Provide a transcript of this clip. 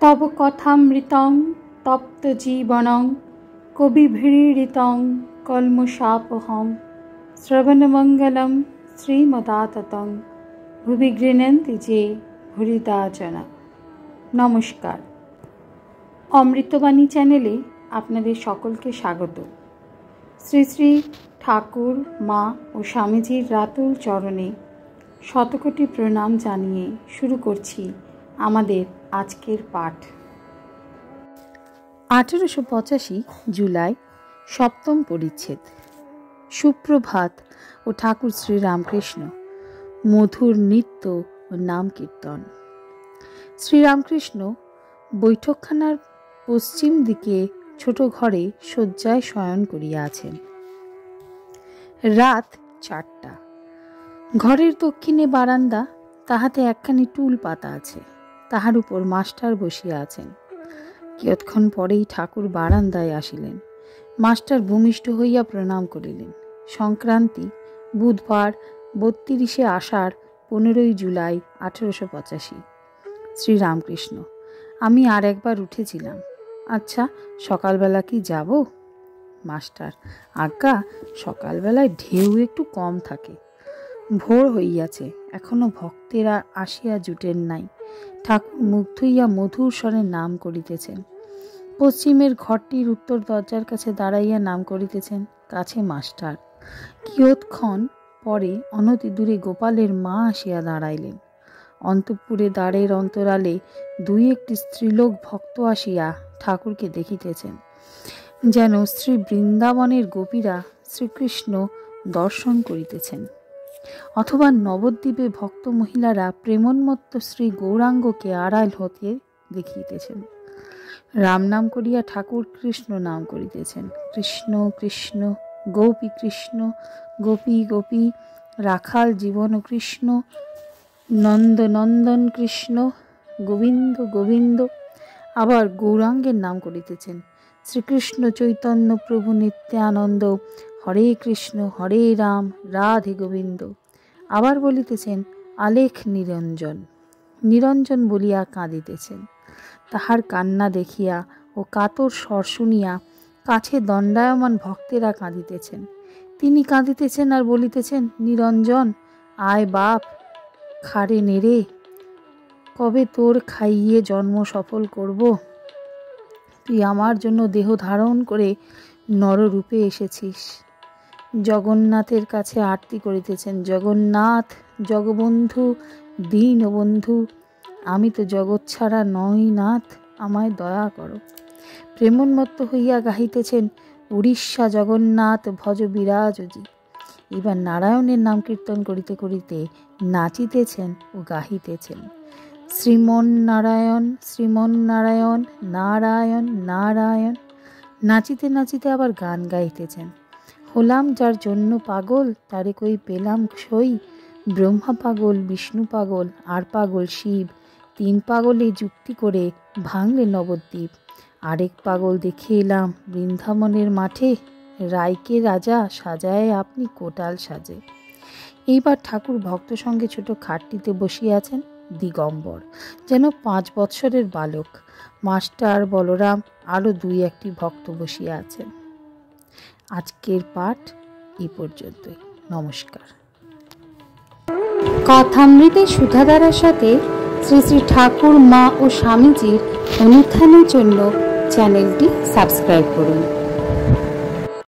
तव कथामृतं तप्तजीवनं कविभिरीडितं कल्मषापहं श्रवणमङ्गलं श्रीमदाततं भुवि गृह्णन्ति जे भूरिदा जना। नमस्कार, अमृतबाणी चैनेले आपनादेर सकलके स्वागत। श्री श्री ठाकुर मा और स्वामीजीर रातुल चरणे शतकोटी प्रणाम जानिए शुरू करछि आमादेर आजकेर पाठ। 1885 जुलाई सप्तम परिच्छेद। सुप्रभात और ठाकुर श्री रामकृष्ण मधुर नृत्य और नाम कीर्तन। श्री रामकृष्ण बैठकखानार पश्चिम दिके छोटो घरे शय्याय शयन करिया आछेन। रात 4टा। घरेर दक्षिणे बारान्दा, ताहाते एकखानी टुल पाता आछे, ताहार उपर मास्टार बसिया आछेन। कियत्क्षण परेई ठाकुर बारान्दाय आसिलेन। मास्टार भूमिष्ठ हइया प्रणाम करिलेन। संक्रांति बुधवार 32 आषाढ़ 15 जुलाई 1885। श्री रामकृष्ण: आमी आर एकबार उठेছিলাম। अच्छा, सकालबेला कि जाबो? मास्टार: आज्ञा, सकालबेलाय ढेउ एकटु कम थाके। भोर हইয়াছে, एखोनो भक्तेरा आसिया जुटेन नाई। ठाकुर मुख धुइया मधुर स्वरे नाम करितेছেন। पश्चिमेर घरटिर उत्तर दरजार काछे दाঁড়াইয়া नाम करितेছেন। काछे मास्टार। कियत्क्षण परे अनति दूरे गोपालेर मा आसिया दाঁড়াইলেন। अंतःपुरे द्वारेर अंतराले दुई एकटी स्त्रीलोक भक्त आसिया ठाकुरके देखितेছেন। जेन श्री बृंदाबनेर गोपीरा श्रीकृष्ण दर्शन करितेছেন, अथवा नवद्वीपे भक्त महिलारा प्रेमोन्मत्त श्री गौरांगके आড়াল हते देखितेছেন। राम नाम करिया ठाकुर कृष्ण नाम करितेছেন। कृष्ण कृष्ण गोपी कृष्ण, गोपी गोपी राखाल जीवन कृष्ण, नंद नंदन कृष्ण, गोविंद गोविंद। आबार गौरांगेर नाम करितेছেন। श्रीकृष्ण चैतन्य प्रभु नित्यानंद, हरे कृष्ण हरे राम राधे गोविंद। आबार बलितेছেন आलेख निरंजन। निरंजन बलिया काँदितेছেন। ताहार कान्ना देखिया ओ कातर स्वर शुनिया काछे दण्डायमान भक्तेरा काँदितेছেন। तिनी काँदितेছেন और बलितेছেন, निरंजन आय बाप, खारे नेरे, कबे तोर खाइए जन्म सफल करब? तुई आमार जन्य देह धारण करे नररूपे एसेछिस। जगन्नाथेर काछे आरती करितेছেন, जगन्नाथ जगबंधु दीनबंधु, आमी तो जगत छाड़ा नई नाथ, आमाय दया करो। प्रेमोन्मत्त हइया गाहितेছেন, उड़ीष्या जगन्नाथ भज बिराजजी। एबार नारायणेर नाम कीर्तन करिते करिते नाचितेছেন ও गाहितेছেন, श्रीमन नारायण श्रीमन नारायण नारायण नारायण। नाचिते नाचिते आबार गान गाइतेছেন, हलाम जार जन्य पागल तारे कोई पेलाम सई। ब्रह्मा पागल विष्णु पागल आर पागल शिव, 3 पागले जुक्ति करे भांगले नवद्वीप। आरेक पागल देखे एलाम बृंदाबनेर माठे, रायके राजा साजाए आपनी कोटाल साजे। এইবার ঠাকুর ভক্ত সঙ্গে ছোট খাটটিতে বসিয়া আছেন, দিগম্বর, যেন 5 বৎসরের বালক। মাস্টার বলরাম আরও 2-1টি ভক্ত বসিয়া আছেন। আজকের পাঠ এই পর্যন্তই। নমস্কার। কথামৃতের সুধাধারার সাথে শ্রী শ্রী ঠাকুর মা ও স্বামীজির অনুধ্যানের জন্য চ্যানেলটি সাবস্ক্রাইব করুন।